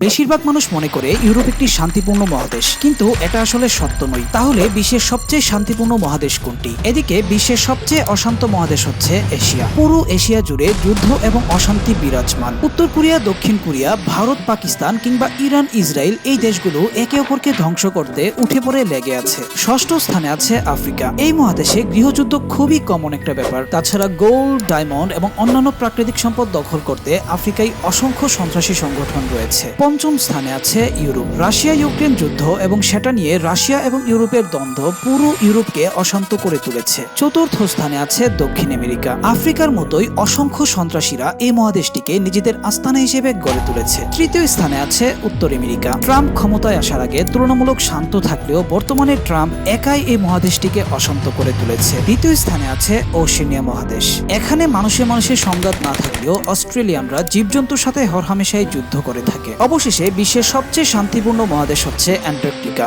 বেশিরভাগ মানুষ মনে করে ইউরোপ একটি শান্তিপূর্ণ মহাদেশ, কিন্তু এটা আসলে সত্য নয়। তাহলে বিশ্বের সবচেয়ে শান্তিপূর্ণ মহাদেশ কোনটি? এদিকে বিশ্বের সবচেয়ে অশান্ত মহাদেশ হচ্ছে এশিয়া। পুরো এশিয়া জুড়ে যুদ্ধ এবং অশান্তি বিরাজমান। উত্তর কোরিয়া, দক্ষিণ কোরিয়া, ভারত, পাকিস্তান কিংবা ইরান, ইসরায়েল এই দেশগুলো একে অপরকে ধ্বংস করতে উঠে পড়ে লেগে আছে। ষষ্ঠ স্থানে আছে আফ্রিকা। এই মহাদেশে গৃহযুদ্ধ খুবই কমন একটা ব্যাপার। তাছাড়া গোল্ড, ডায়মন্ড এবং অন্যান্য প্রাকৃতিক সম্পদ দখল করতে আফ্রিকায় অসংখ্য সন্ত্রাসী সংগঠন রয়েছে। পঞ্চম স্থানে আছে ইউরোপ। রাশিয়া ইউক্রেন যুদ্ধ এবং সেটা নিয়ে রাশিয়া এবং ইউরোপের দ্বন্দ্ব পুরো ইউরোপকে অশান্ত করে তুলেছে। চতুর্থ স্থানে আছে দক্ষিণ আমেরিকা। আফ্রিকার মতোই অসংখ্য সন্ত্রাসীরা এই মহাদেশটিকে নিজেদের আস্তানা হিসেবে গড়ে তুলেছে। তৃতীয় স্থানে আছে উত্তর আমেরিকা। ট্রাম্প ক্ষমতায় আসার আগে তুলনামূলক শান্ত থাকলেও বর্তমানে ট্রাম্প একাই এই মহাদেশটিকে অশান্ত করে তুলেছে। দ্বিতীয় স্থানে আছে ওশেনিয়া মহাদেশ। এখানে মানুষের সংঘাত না থাকলেও অস্ট্রেলিয়ানরা জীবজন্তুর সাথে হরহামেশাই যুদ্ধ করে থাকে। অবশেষে বিশ্বের সবচেয়ে শান্তিপূর্ণ মহাদেশ হচ্ছে অ্যান্টার্কটিকা।